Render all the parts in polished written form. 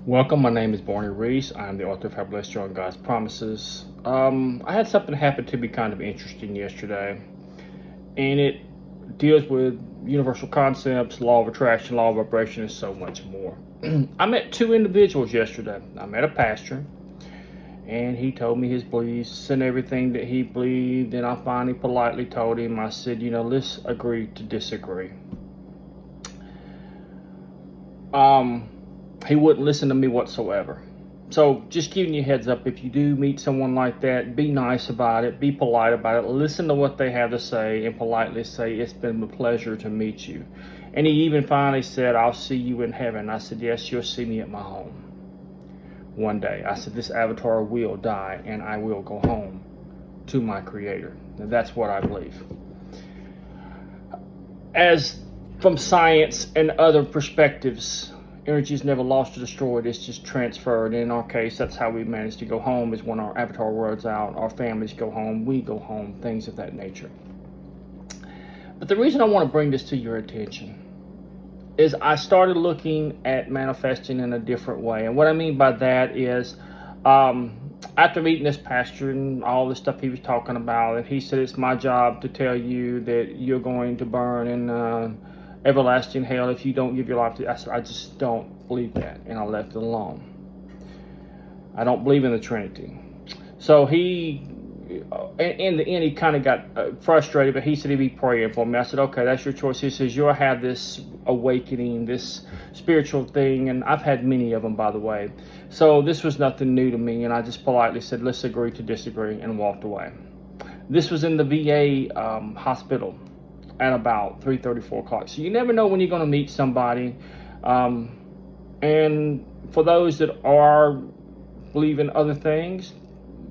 Welcome, my name is Barney Reese. I'm the author of How Blessed You Are in God's Promises. I had something happen to me kind of interesting yesterday, and it deals with universal concepts, law of attraction, law of vibration, and so much more. I met two individuals yesterday. I met a pastor, and he told me his beliefs and everything that he believed, and I finally politely told him, I said, let's agree to disagree. He wouldn't listen to me whatsoever. So just giving you a heads up, if you do meet someone like that, be nice about it, be polite about it, listen to what they have to say, and politely say, it's been a pleasure to meet you. And he even finally said, I'll see you in heaven. I said, yes, you'll see me at my home one day. I said, this avatar will die, and I will go home to my Creator. And that's what I believe. As from science and other perspectives, energy is never lost or destroyed, it's just transferred. And in our case, that's how we manage to go home, is when our avatar world's out, our families go home, we go home, things of that nature. But the reason I want to bring this to your attention is I started looking at manifesting in a different way. And what I mean by that is, after meeting this pastor and all the stuff he was talking about, and he said, it's my job to tell you that you're going to burn in everlasting hell if you don't give your life to. I said, I just don't believe that, and I left it alone. I don't believe in the Trinity. So he, in the end, he kind of got frustrated, but he said he'd be praying for me. I said, okay, that's your choice. He says, you'll have this awakening, this spiritual thing, and I've had many of them, by the way. So this was nothing new to me, and I just politely said, let's agree to disagree, and walked away. This was in the VA hospital at about 3:30, 4 o'clock. So you never know when you're going to meet somebody. And for those that are believing other things,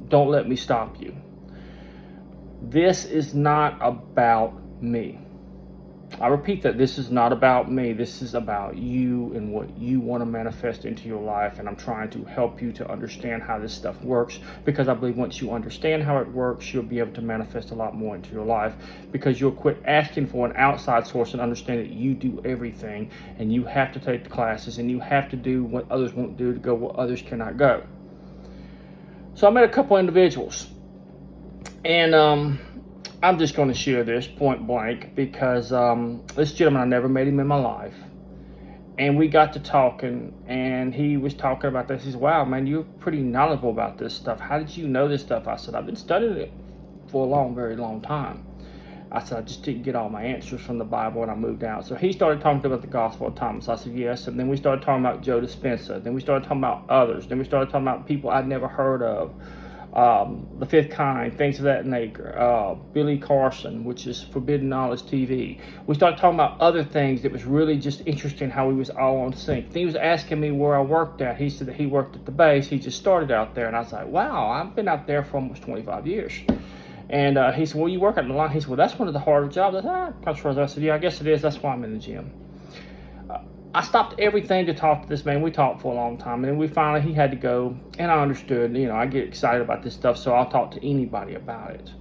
don't let me stop you. This is not about me. I repeat that this is not about me. This is about you and what you want to manifest into your life. And I'm trying to help you to understand how this stuff works, because I believe once you understand how it works, you'll be able to manifest a lot more into your life, because you'll quit asking for an outside source and understand that you do everything, and you have to take the classes, and you have to do what others won't do to go where others cannot go. So I met a couple individuals, and I'm just going to share this point blank, because this gentleman, I never met him in my life. And we got to talking, and he was talking about this. He said, wow, man, you're pretty knowledgeable about this stuff. How did you know this stuff? I said, I've been studying it for a very long time. I said, I just didn't get all my answers from the Bible when I moved out. So he started talking about the Gospel of Thomas. I said, yes. And then we started talking about Joe Dispenza. Then we started talking about others. Then we started talking about people I'd never heard of. The Fifth Kind, things of that nature. Billy Carson, which is Forbidden Knowledge TV. We started talking about other things that was really just interesting, how we was all on sync. He was asking me where I worked at. He said that he worked at the base. He just started out there. And I was like, wow, I've been out there for almost 25 years. And he said, well, you work at the line. He said, well, that's one of the harder jobs. I said, yeah, I guess it is. That's why I'm in the gym. I stopped everything to talk to this man. We talked for a long time, and then he had to go, and I understood. I get excited about this stuff, so I'll talk to anybody about it.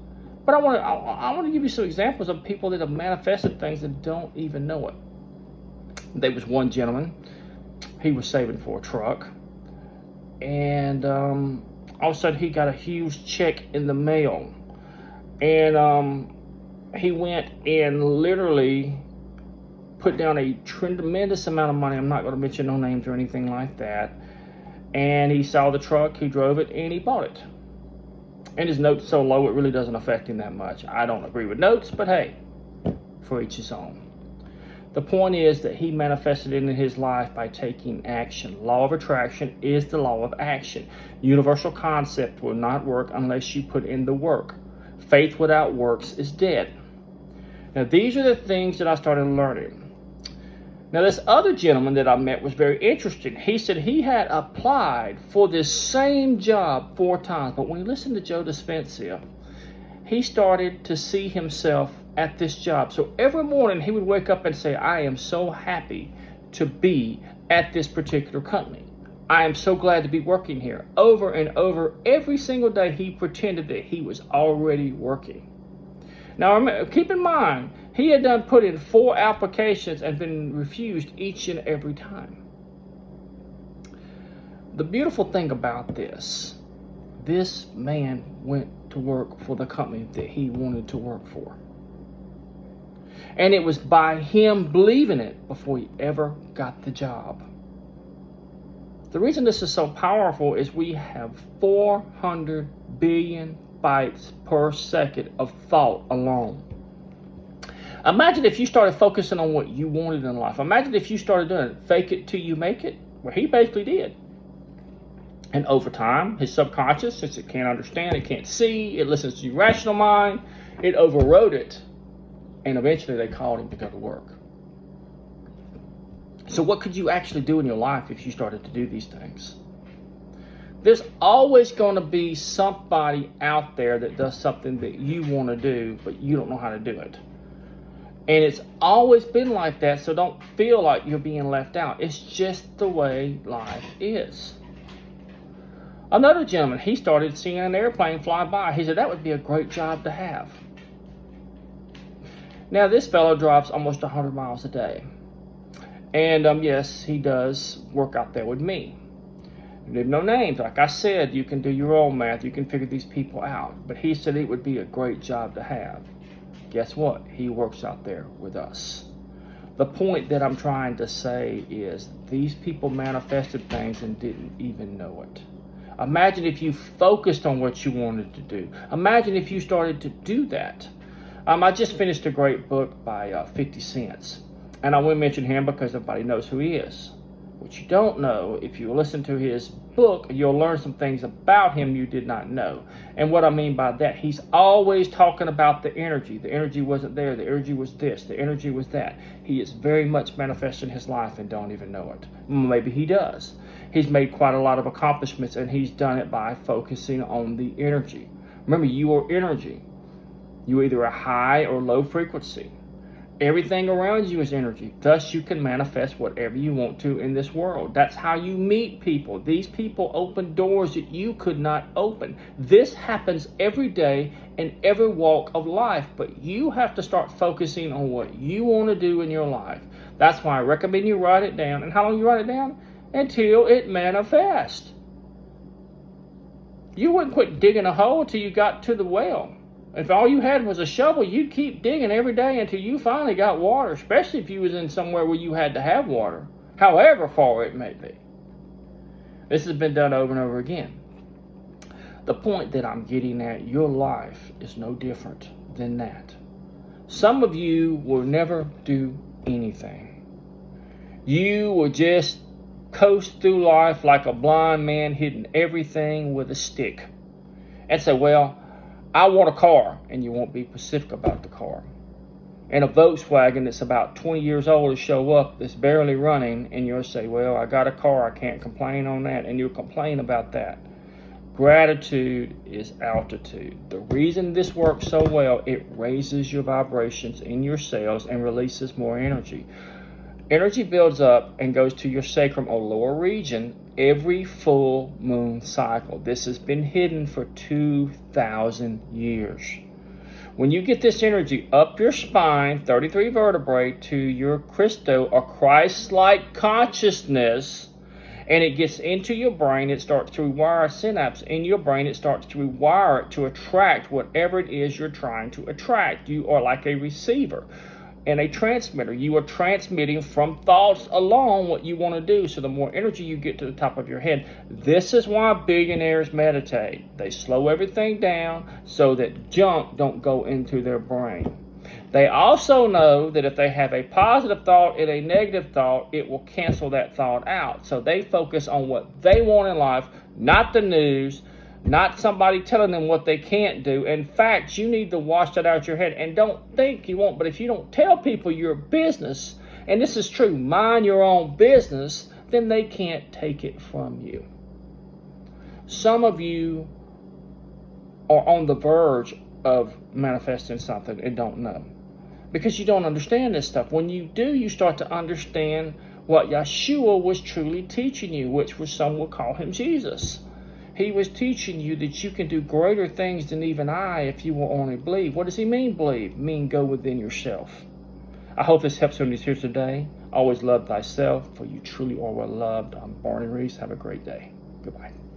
But I want to give you some examples of people that have manifested things that don't even know it. There was one gentleman. He was saving for a truck, and all of a sudden he got a huge check in the mail, and he went and literally put down a tremendous amount of money. I'm not going to mention no names or anything like that. And he saw the truck, he drove it, and he bought it. And his note's so low, it really doesn't affect him that much. I don't agree with notes, but hey, for each his own. The point is that he manifested it in his life by taking action. Law of attraction is the law of action. Universal concept will not work unless you put in the work. Faith without works is dead. Now, these are the things that I started learning. Now, this other gentleman that I met was very interesting. He said he had applied for this same job 4 times. But when he listened to Joe Dispenza, he started to see himself at this job. So every morning he would wake up and say, I am so happy to be at this particular company. I am so glad to be working here. Over and over, every single day, he pretended that he was already working. Now, keep in mind, he had put in 4 applications and been refused each and every time. The beautiful thing about this man went to work for the company that he wanted to work for. And it was by him believing it before he ever got the job. The reason this is so powerful is we have 400 billion bytes per second of thought alone. Imagine if you started focusing on what you wanted in life. Imagine if you started doing it, fake it till you make it. Well, he basically did. And over time, his subconscious, since it can't understand, it can't see, it listens to your rational mind, it overrode it. And eventually they called him to go to work. So what could you actually do in your life if you started to do these things? There's always going to be somebody out there that does something that you want to do, but you don't know how to do it. And it's always been like that, so don't feel like you're being left out. It's just the way life is. Another gentleman, he started seeing an airplane fly by. He said that would be a great job to have. Now, this fellow drives almost 100 miles a day. And yes, he does work out there with me. There's no names. Like I said, you can do your own math. You can figure these people out. But he said it would be a great job to have. Guess what? He works out there with us. The point that I'm trying to say is these people manifested things and didn't even know it. Imagine if you focused on what you wanted to do. Imagine if you started to do that. I just finished a great book by 50 Cent. And I won't mention him because everybody knows who he is. What you don't know, if you listen to his book, you'll learn some things about him you did not know. And what I mean by that, he's always talking about the energy. The energy wasn't there. The energy was this. The energy was that. He is very much manifesting his life and don't even know it. Maybe he does. He's made quite a lot of accomplishments, and he's done it by focusing on the energy. Remember, you are energy. You're either a high or low frequency. Everything around you is energy. Thus, you can manifest whatever you want to in this world. That's how you meet people. These people open doors that you could not open. This happens every day in every walk of life, but you have to start focusing on what you want to do in your life. That's why I recommend you write it down. And how long you write it down? Until it manifests. You wouldn't quit digging a hole until you got to the well. If all you had was a shovel, you'd keep digging every day until you finally got water, especially if you was in somewhere where you had to have water, however far it may be. This has been done over and over again. The point that I'm getting at, your life is no different than that. Some of you will never do anything. You will just coast through life like a blind man hitting everything with a stick and say, well, I want a car, and you won't be specific about the car. And a Volkswagen that's about 20 years old will show up that's barely running, and you'll say, well, I got a car, I can't complain on that, and you'll complain about that. Gratitude is altitude. The reason this works so well, it raises your vibrations in your cells and releases more energy. Energy builds up and goes to your sacrum or lower region every full moon cycle. This has been hidden for 2,000 years. When you get this energy up your spine, 33 vertebrae, to your Christo or Christ-like consciousness, and it gets into your brain, it starts to rewire a synapse in your brain. It starts to rewire it to attract whatever it is you're trying to attract. You are like a receiver and a transmitter. You are transmitting from thoughts alone what you want to do. So the more energy you get to the top of your head, this is why billionaires meditate. They slow everything down so that junk don't go into their brain. They also know that if they have a positive thought and a negative thought, it will cancel that thought out. So they focus on what they want in life, not the news, not somebody telling them what they can't do. In fact, you need to wash that out of your head. And don't think you won't, but if you don't tell people your business, and this is true, mind your own business, then they can't take it from you. Some of you are on the verge of manifesting something and don't know, because you don't understand this stuff. When you do, you start to understand what Yeshua was truly teaching you, which was some will call him Jesus. He was teaching you that you can do greater things than even I if you will only believe. What does he mean, believe? Mean go within yourself. I hope this helps you here today. Always love thyself, for you truly are well loved. I'm Barney Reese. Have a great day. Goodbye.